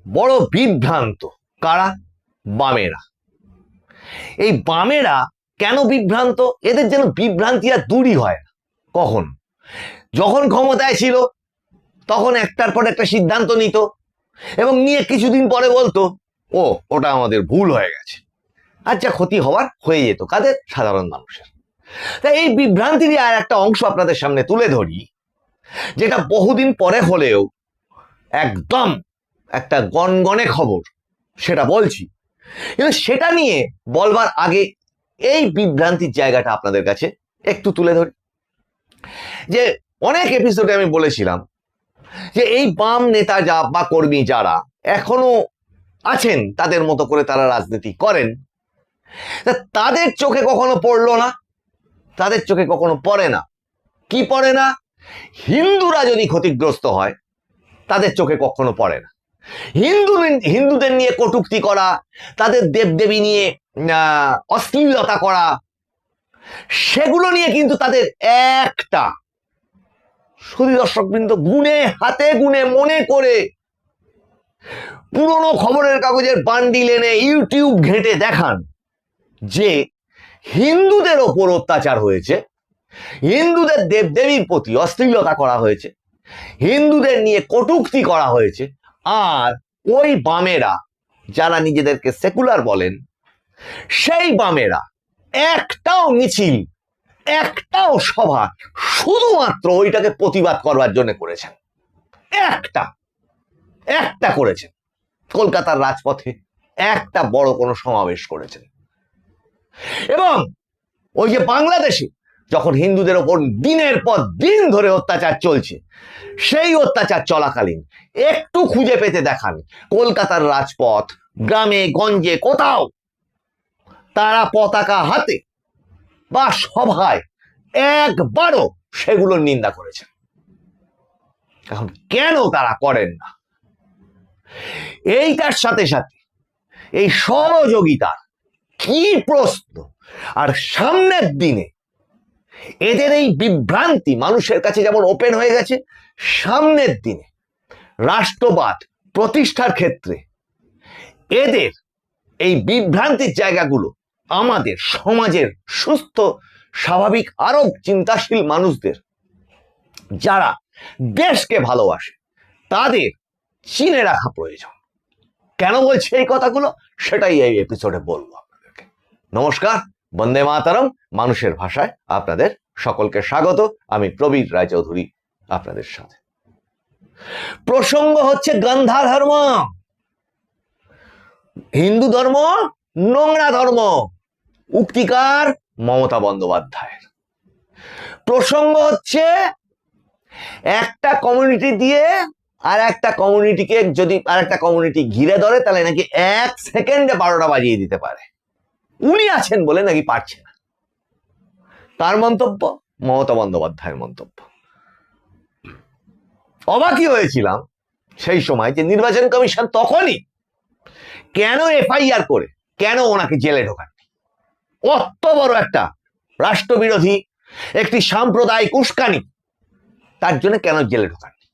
বড় বিভ্রান্ত। কারা? বামেরা। এই বামেরা কেন বিভ্রান্ত? এদের যেন বিভ্রান্তি আর দূরই হয় না। কখন? যখন ক্ষমতায় ছিল তখন একটার পর একটা সিদ্ধান্ত নিত এবং নিয়ে কিছুদিন পরে বলতো ও ওটা আমাদের ভুল হয়ে গেছে, আর যা ক্ষতি হওয়ার হয়ে যেত। কাদের? সাধারণ মানুষের। তাই এই বিভ্রান্তিরই আর একটা অংশ আপনাদের সামনে তুলে ধরি, যেটা বহুদিন পরে হলেও একদম একটা গনগনে খবর, সেটা বলছি। কিন্তু সেটা নিয়ে বলবার আগে এই বিভ্রান্তির জায়গাটা আপনাদের কাছে একটু তুলে ধরি। যে অনেক এপিসোডে আমি বলেছিলাম যে এই বাম নেতা যা বা কর্মী যারা এখনো আছেন, তাদের মতো করে তারা রাজনীতি করেন, তাদের চোখে কখনো পড়লো না, তাদের চোখে কখনো পড়ে না। কি পড়ে না? হিন্দুরা যদি ক্ষতিগ্রস্ত হয় তাদের চোখে কখনো পড়ে না। হিন্দুদের নিয়ে কটূক্তি করা, তাদের দেবদেবী নিয়ে অশ্লীলতা করা, সেগুলো নিয়ে কিন্তু তাদের একটা শুধু দর্শকবৃন্দ গুণে হাতে গুণে মনে করে পুরনো খবরের কাগজের বান্ডিল এনে ইউটিউব ঘেঁটে দেখান যে হিন্দুদের ওপর অত্যাচার হয়েছে, হিন্দুদের দেবদেবীর প্রতি অশ্লীলতা করা হয়েছে, হিন্দুদের নিয়ে কটূক্তি করা হয়েছে। আর ওই বামেরা যারা নিজেদেরকে সেকুলার বলেন, সেই বামেরা একটাও মিছিল, একটাও সভা শুধুমাত্র ওইটাকে প্রতিবাদ করবার জন্য করেছেন। একটা করেছেন। কলকাতার রাজপথে একটা বড় কোনো সমাবেশ করেছেন। এবং ওই যে বাংলাদেশে যখন হিন্দুদের ওপর দিনের পর দিন ধরে অত্যাচার চলছে, সেই অত্যাচার চলাকালীন একটু খুঁজে পেতে দেখান কলকাতার রাজপথ, গ্রামে গঞ্জে কোথাও তারা পতাকা হাতে বা সভায় একবারও সেগুলোর নিন্দা করেছেন। এখন কেন তারা করেন না? এইটার সাথে সাথে এই সহযোগিতার কি প্রশ্ন? আর সামনের দিনে এদের এই বিভ্রান্তি মানুষের কাছে যেমন ওপেন হয়ে গেছে, সামনের দিনে রাষ্ট্রবাদ প্রতিষ্ঠার ক্ষেত্রে এদের এই বিভ্রান্তির জায়গাগুলো আমাদের সমাজের সুস্থ স্বাভাবিক আরো চিন্তাশীল মানুষদের, যারা দেশকে ভালোবাসে, তাদের চিনে রাখা প্রয়োজন। কেন বলছি এই কথাগুলো, সেটাই এই এপিসোডে বলবো আপনাদেরকে। নমস্কার, বন্দে মাতরম, মানুষের ভাষায় আপনাদের সকলকে স্বাগত। আমি প্রবীর রায়চৌধুরী আপনাদের সাথে। প্রসঙ্গ হচ্ছে গান্ধা ধর্ম। হিন্দু ধর্ম নোংরা ধর্ম, উক্তিকার মমতা বন্দ্যোপাধ্যায়ের। প্রসঙ্গ হচ্ছে একটা কমিউনিটি দিয়ে আর একটা কমিউনিটিকে যদি আর একটা কমিউনিটি ঘিরে ধরে, তাহলে নাকি 1 সেকেন্ডে 12টা বাজিয়ে দিতে পারে। উনি আছেন বলে নাকি পারছে না। তার মন্তব্য, মমতা বন্দ্যোপাধ্যায়ের মন্তব্য। অবাকই হয়েছিলাম সেই সময় যে নির্বাচন কমিশন তখনই কেন এফআইআর করে কেন ওনাকে জেলে ঢোকাননি। অত বড় একটা রাষ্ট্রবিরোধী একটি সাম্প্রদায়িক উস্কানি, তার জন্য কেন জেলে ঢোকাননি।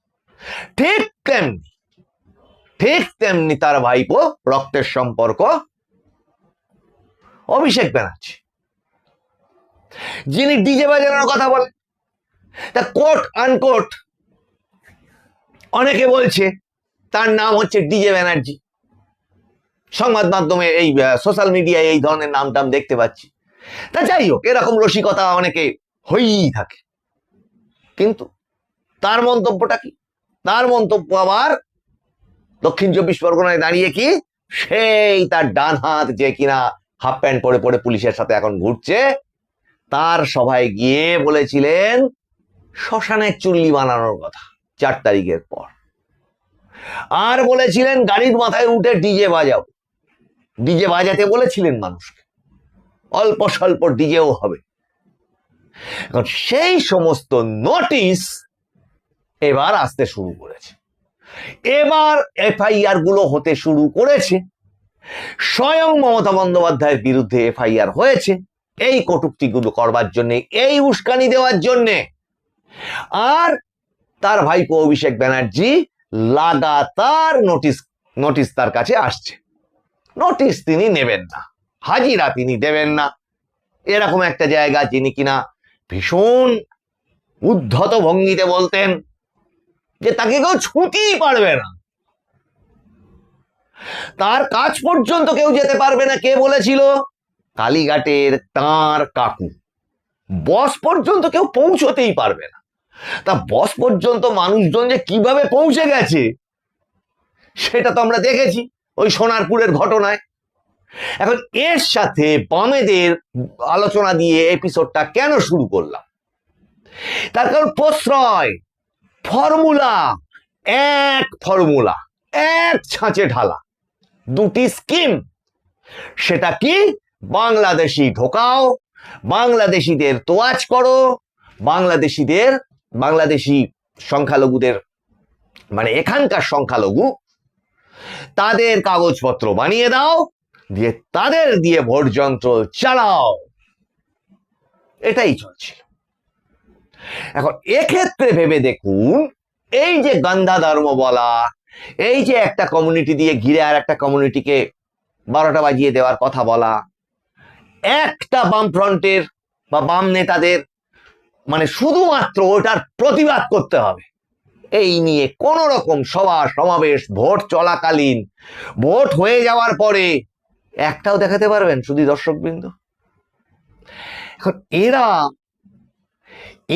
ঠিক তেমনি তার ভাইপো, রক্তের সম্পর্ক অভিষেক ব্যানার্জি, যিনি ডিজে বাজানোর কথা বলেন, তা কোট আনকোট অনেকে বলছে তার নাম হচ্ছে ডিজে ব্যানার্জি। সংবাদ মাধ্যমে এই সোশ্যাল মিডিয়ায় এই ধরনের নাম টাম দেখতে পাচ্ছি। তা যাই হোক, এরকম রসিকতা অনেকে হয়েই থাকে। কিন্তু তার মন্তব্যটা কি? তার মন্তব্য আবার দক্ষিণ 24 পরগনায় দাঁড়িয়ে কি সেই তার ডান হাত, যে কিনা হাফ প্যান্ট পরে পরে পুলিশের সাথে এখন ঘুরছে, তার সভায় গিয়ে বলেছিলেন শ্মশানের চুল্লি বানানোর কথা 4 তারিখের পর। আর বলেছিলেন গাড়ির মাথায় উঠে ডিজে বাজাও। ডিজে বাজাতে বলেছিলেন মানুষকে, অল্প স্বল্প ডিজেও হবে। এখন সেই সমস্ত নোটিশ এবার আসতে শুরু করেছে। এবার এফআইআর গুলো হতে শুরু করেছে। স্বয়ং মমতা বন্দ্যোপাধ্যায়ের বিরুদ্ধে এফআইআর হয়েছে এই কটূক্তিগুলো করবার জন্য, এই উস্কানি দেওয়ার জন্য। আর তার ভাইপো অভিষেক ব্যানার্জি লাগাতার নোটিশ নোটিশ তার কাছে আসছে, নোটিশ তিনি নেবেন না, হাজিরা তিনি দেবেন না, এরকম একটা জায়গা যিনি কিনা ভীষণ উদ্ধত ভঙ্গিতে বলতেন যে তাকে কেউ ছুঁতেই পারবে না, তার কাজ পর্যন্ত কেউ যেতে পারবে না। কে বলেছিল? কালীঘাটের তাঁর কাকু। বস পর্যন্ত কেউ পৌঁছতেই পারবে না। তা বস পর্যন্ত মানুষজন যে কিভাবে পৌঁছে গেছে সেটা তো আমরা দেখেছি ওই সোনারপুরের ঘটনায়। এখন এর সাথে বামেদের আলোচনা দিয়ে এপিসোডটা কেন শুরু করলাম? তার কারণ প্রশ্রয়, ফর্মুলা, এক ছাঁচে ঢালা দুটি স্কিম। সেটা কি? বাংলাদেশি ঢোকাও, বাংলাদেশিদের তোয়াজ করো, বাংলাদেশি সংখ্যালঘুদের, মানে এখানকার সংখ্যালঘু, তাদের কাগজপত্র বানিয়ে দাও, দিয়ে তাদের দিয়ে ভোট যন্ত্র চালাও। এটাই চলছিল। এখন এক্ষেত্রে ভেবে দেখুন, এই যে গান্ধা ধর্ম বলা, এই যে একটা কমিউনিটি দিয়ে ঘিরে আর একটা কমিউনিটিকে 12টা বাজিয়ে দেওয়ার কথা বলা, একটা বামফ্রন্টের বা বাম নেতাদের মানে শুধুমাত্র ওটার প্রতিবাদ করতে হবে, এই নিয়ে কোন রকম সভা সমাবেশ ভোট চলাকালীন, ভোট হয়ে যাওয়ার পরে একটাও দেখাতে পারবেন শুধু দর্শকবৃন্দ? এখন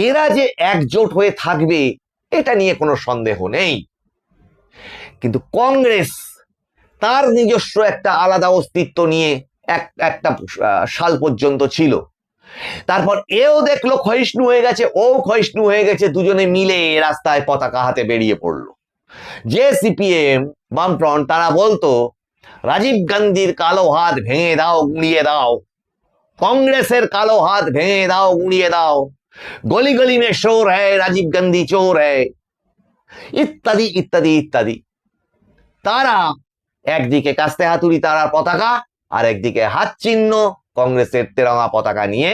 এরা যে একজোট হয়ে থাকবে এটা নিয়ে কোনো সন্দেহ নেই, কিন্তু কংগ্রেস তার নিজস্ব একটা আলাদা অস্তিত্ব নিয়ে একটা সাল পর্যন্ত ছিল। তারপর এও দেখলো ক্ষয়িষ্ণু হয়ে গেছে, ও ক্ষয়িষ্ণু হয়ে গেছে, দুজনে মিলে রাস্তায় পতাকা হাতে বেরিয়ে পড়লো। যে সিপিএম বামফ্রন্ট তারা বলতো রাজীব গান্ধীর কালো হাত ভেঙে দাও, গুঁড়িয়ে দাও, কংগ্রেসের কালো হাত ভেঙে দাও, গুঁড়িয়ে দাও, গলি গলি মে শোর হ্যায় রাজীব গান্ধী চোর হ্যায়, ইত্যাদি ইত্যাদি ইত্যাদি। তারা একদিকে কাস্তে হাতুড়ি তারার পতাকা আর একদিকে হাত চিহ্ন কংগ্রেসের তেরঙা পতাকা নিয়ে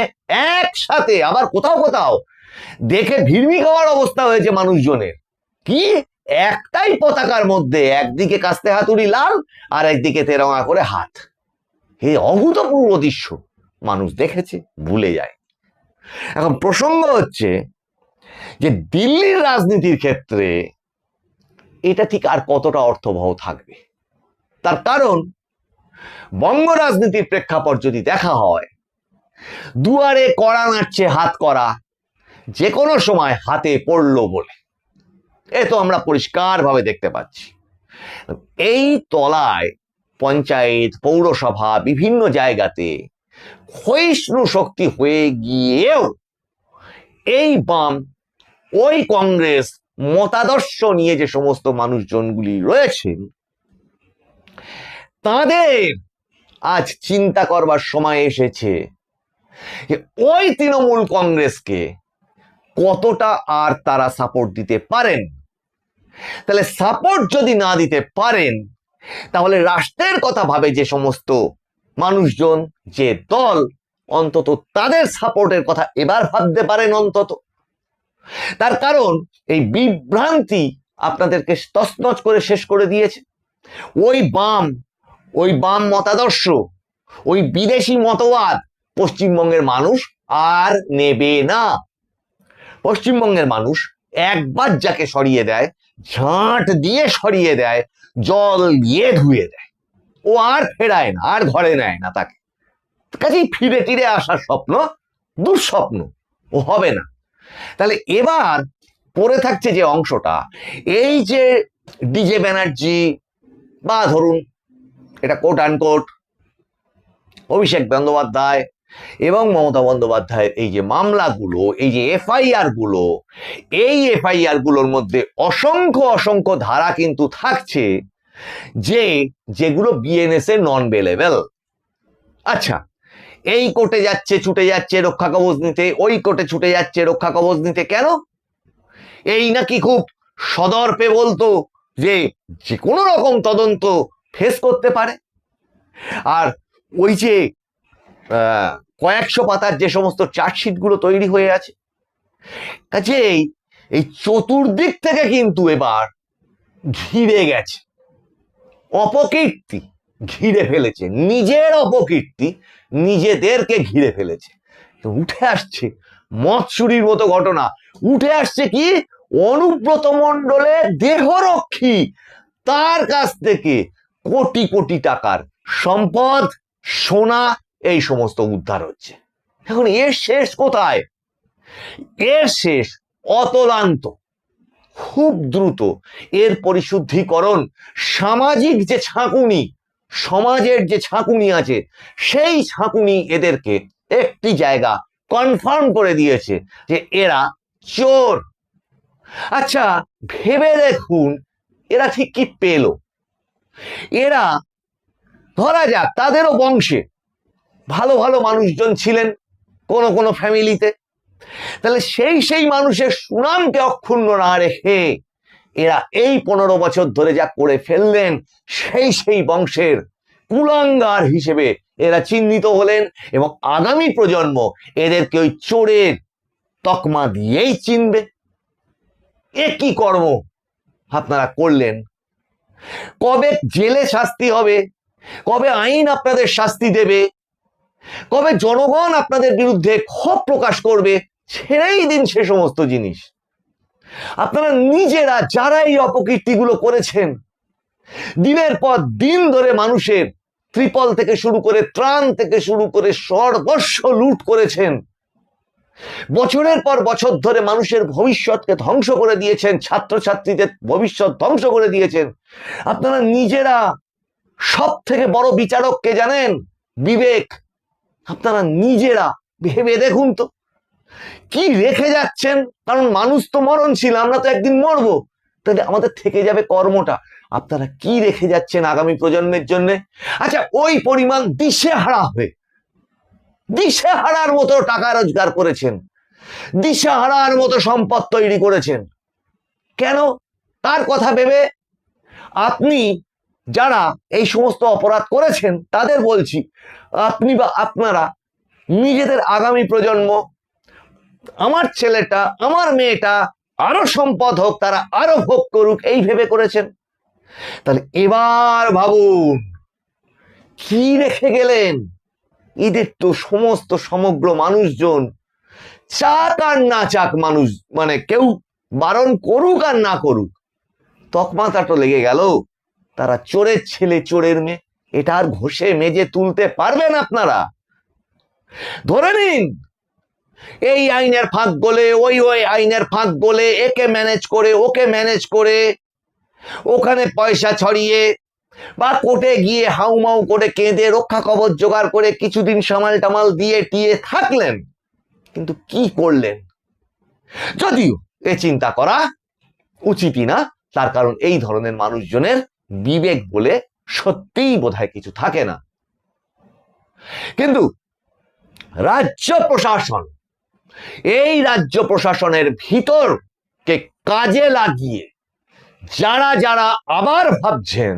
একসাথে, আবার কোথাও কোথাও দেখে ভিড়মি খাওয়ার অবস্থা হয়েছে মানুষজনের। কি একটাই পতাকার মধ্যে একদিকে কাস্তে হাতুড়ি লাল আর একদিকে তেরঙা করে হাত। এই অভূতপূর্ব দৃশ্য মানুষ দেখেছে, ভুলে যায়। এখন প্রসঙ্গ হচ্ছে যে দিল্লির রাজনীতির ক্ষেত্রে এটা ঠিক আর কতটা অর্থবহ থাকবে। তার কারণ বঙ্গ রাজনীতির প্রেক্ষাপট যদি দেখা হয়, দুয়ারে কড়া নাড়ছে হাত করা, যে কোনো সময় হাতে পড়লো বলে এ তো আমরা পরিষ্কারভাবে দেখতে পাচ্ছি। এই তলায় পঞ্চায়েত, পৌরসভা, বিভিন্ন জায়গাতে ক্ষয়িষ্ণু শক্তি হয়ে গিয়েও এই বাম, ওই কংগ্রেস মতাদর্শ নিয়ে যে সমস্ত মানুষজনগুলি রয়েছেন, তাদের আজ চিন্তা করবার সময় এসেছে যে ওই তৃণমূল কংগ্রেসকে কতটা আর তারা সাপোর্ট দিতে পারেন। তাহলে সাপোর্ট যদি না দিতে পারেন, তাহলে রাষ্ট্রের কথা ভাবে যে সমস্ত মানুষজন, যে দল, অন্তত তাদের সাপোর্টের কথা এবার ভাবতে পারেন অন্তত। তার কারণ এই বিভ্রান্তি আপনাদেরকে তছনছ করে শেষ করে দিয়েছে। ওই বাম মতাদর্শ, ওই বিদেশি মতবাদ পশ্চিমবঙ্গের মানুষ আর নেবে না। পশ্চিমবঙ্গের মানুষ একবার যাকে সরিয়ে দেয়, ঝাঁট দিয়ে সরিয়ে দেয়, জল দিয়ে ধুয়ে দেয়, ও আর ফেরায় না, আর ঘরে নেয় না তাকে। কাজেই ফিরে টিরে আসার স্বপ্ন দুঃস্বপ্ন, ও হবে না। তাহলে এবার পড়ে থাকছে যে অংশটা, এই যে ডিজে ব্যানার্জি বা ধরুন এটা কোট আনকোট অভিষেক বন্দ্যোপাধ্যায় এবং মমতা বন্দ্যোপাধ্যায়ের এই যে মামলাগুলো, এই যে এফআইআর গুলো, এই এফআইআর গুলোর মধ্যে অসংখ্য অসংখ্য ধারা কিন্তু থাকছে যেগুলো বিএনএস এর নন বেলেবল। আচ্ছা, এই কোর্টে যাচ্ছে, ছুটে যাচ্ছে রক্ষা কবচ নিতে, ওই কোর্টে ছুটে যাচ্ছে রক্ষা কবচ নিতে, কেন? এই নাকি খুব সদর্পে বলতো যে যে কোনো রকম তদন্ত ফেস করতে পারে। আর ওই যে কয়েকশো পাতার যে সমস্ত চার্জশিট গুলো তৈরি হয়ে আছে, কাজেই এই চতুর্দিক থেকে কিন্তু এবার ঘিরে গেছে। অপকীর্তি ঘিরে ফেলেছে, নিজের অপকীর্তি নিজেদেরকে ঘিরে ফেলেছে। উঠে আসছে মৎসুরীর মতো ঘটনা, উঠে আসছে কি অনুব্রত মণ্ডলের দেহরক্ষী, তার কাছ থেকে কোটি কোটি টাকার সম্পদ, সোনা, এই সমস্ত উদ্ধার হচ্ছে। এখন এর শেষ কোথায়? এর শেষ অতলান্ত। খুব দ্রুত এর পরিশুদ্ধিকরণ, সামাজিক যে ছাঁকুনি, সমাজের যে ছাঁকুনি আছে, সেই ছাঁকুনি এদেরকে একটি জায়গা কনফার্ম করে দিয়েছে যে এরা চোর। আচ্ছা ভেবে দেখুন এরা ঠিক কি পেল? এরা ধরা যাক তাদেরও বংশে ভালো ভালো মানুষজন ছিলেন কোন কোন ফ্যামিলিতে, তাহলে সেই মানুষের সুনামকে অক্ষুণ্ণ না রেখে এরা এই 15 বছর ধরে যা করে ফেললেন, সেই বংশের কুলাঙ্গার হিসেবে এরা চিহ্নিত হলেন এবং আগামী প্রজন্ম এদেরকে ওই চোরের তকমা দিয়েই চিনবে। এ কি কর্ম আপনারা করলেন? কবে জেলে শাস্তি হবে, কবে আইন আপনাদের শাস্তি দেবে, কবে জনগণ আপনাদের বিরুদ্ধে ক্ষোভ প্রকাশ করবে, ছেড়েই দিন সে সমস্ত জিনিস। আপনারা নিজেরা যারা এই অপকীর্তিগুলো করেছেন, দিনের পর দিন ধরে মানুষের ত্রিপল থেকে শুরু করে ত্রাণ থেকে শুরু করে সর্বস্ব লুট করেছেন, বছরের পর বছর ধরে মানুষের ভবিষ্যৎকে ধ্বংস করে দিয়েছেন, ছাত্রছাত্রীদের ভবিষ্যৎ ধ্বংস করে দিয়েছেন। আপনারা নিজেরা সব থেকে বড় বিচারক কে জানেন? বিবেক। আপনারা নিজেরা ভেবে দেখুন তো কি রেখে যাচ্ছেন, কারণ মানুষ তো মরণশীল, আমরা তো একদিন মরবো, তাহলে আমাদের থেকে যাবে কর্মটা। আপনারা কি রেখে যাচ্ছেন আগামী প্রজন্মের জন্য? আচ্ছা ওই পরিমাণ দিশেহারা হয়ে, দিশেহারার মতো টাকা রোজগার করেছেন, দিশেহারার মতো সম্পদ তৈরি করেছেন, কেন? তার কথা ভেবে। আপনি যারা এই সমস্ত অপরাধ করেছেন তাদের বলছি, আপনি বা আপনারা নিজেদের আগামী প্রজন্ম, আমার ছেলেটা আমার মেয়েটা আরো সম্পদ হোক, তারা আরো ভোগ করুক, এই ভেবে করেছেন। তাহলে এবার ভাবুন কি রেখে গেলেন। এদের তো সমস্ত সমগ্র মানুষজন, চাক আর না চাক মানুষ, মানে কেউ বারণ করুক আর না করুক, তকমাটা তো লেগে গেল। তারা চোরের ছেলে চোরের মেয়ে, এটা আর ঘষে মেজে তুলতে পারবেন আপনারা? ধরে নিন এই আইনের ফাঁক গলে ওই আইনের ফাঁক গলে, একে ম্যানেজ করে ওকে ম্যানেজ করে, ওখানে পয়সা ছড়িয়ে বা কোর্টে গিয়ে হাউমাউ করে কেঁদে রক্ষা কবচ জোগাড় করে কিছুদিন সামাল টামাল দিয়ে টিয়ে থাকলেন, কিন্তু কি করলেন? যদিও এ চিন্তা করা উচিতই না, তার কারণ এই ধরনের মানুষজনের বিবেক বলে সত্যিই বোধহয় কিছু থাকে না। কিন্তু রাজ্য প্রশাসন, এই রাজ্য প্রশাসনের ভিতরকে কাজে লাগিয়ে যারা যারা আবার ভাবছেন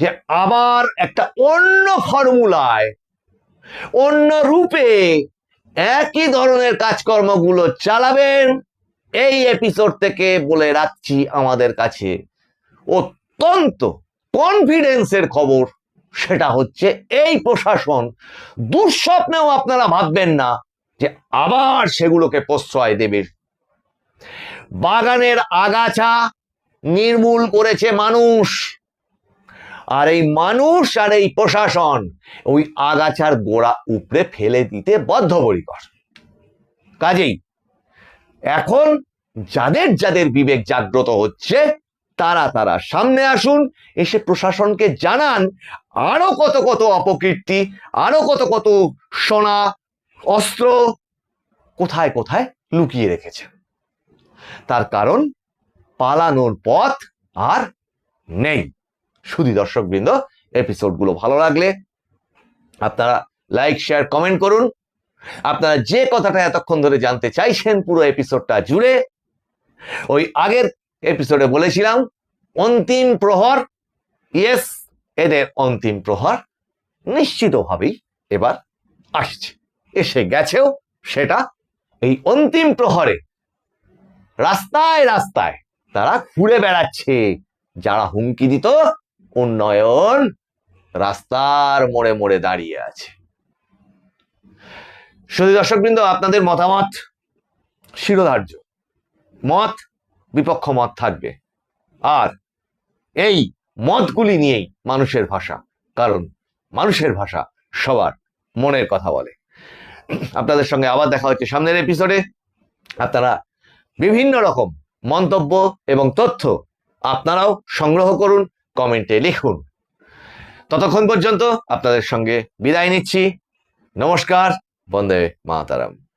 যে আবার একটা অন্য ফর্মুলায়, অন্য রূপে একই ধরনের কাজকর্মগুলো চালাবেন, এই এপিসোড থেকে বলে রাখছি আমাদের কাছে অত্যন্ত কনফিডেন্সের খবর, সেটা হচ্ছে এই প্রশাসন দুঃস্বপ্নেও আপনারা ভাববেন না যে আবার সেগুলোকে প্রশ্রয় দেবে। বাগানের আগাছা নির্মূল করেছে মানুষ, আর এই মানুষ আর এই প্রশাসন ওই আগাছার গোড়া উপড়ে ফেলে দিতে বদ্ধপরিকর। কাজেই এখন যাদের যাদের বিবেক জাগ্রত হচ্ছে তারা তারা সামনে আসুন, এসে প্রশাসনকে জানান আরো কত কত অপকীর্তি, আরো কত কত সোনা অস্ত্র কোথায় কোথায় লুকিয়ে রেখেছে। তার কারণ পালানোর পথ আর নেই। শুধু দর্শকবৃন্দ, এপিসোডগুলো ভালো লাগলে আপনারা লাইক শেয়ার কমেন্ট করুন। আপনারা যে কথাটা এতক্ষণ ধরে জানতে চাইছেন পুরো এপিসোডটা জুড়ে, ওই আগের এপিসোডে বলেছিলাম অন্তিম প্রহর, ইয়েস, এদের অন্তিম প্রহর নিশ্চিতভাবেই এবার আসছে, এসে গেছেও। সেটা এই অন্তিম প্রহরে রাস্তায় রাস্তায় তারা ঘুরে বেড়াচ্ছে, যারা হুমকি দিত উন্নয়ন রাস্তার মোড়ে মোড়ে দাঁড়িয়ে আছে। শুধু দর্শকবৃন্দ, আপনাদের মতামত শিরোধার্য, মত বিপক্ষ মত থাকবে, আর এই মতগুলি নিয়েই মানুষের ভাষা, কারণ মানুষের ভাষা সবার মনের কথা বলে। আপনাদের সঙ্গে আবার দেখা হচ্ছে সামনের এপিসোডে। আপনারা বিভিন্ন রকম মন্তব্য এবং তথ্য আপনারাও সংগ্রহ করুন, কমেন্টে লিখুন। ততক্ষণ পর্যন্ত আপনাদের সঙ্গে বিদায় নিচ্ছি। নমস্কার, বন্দে মাতারাম।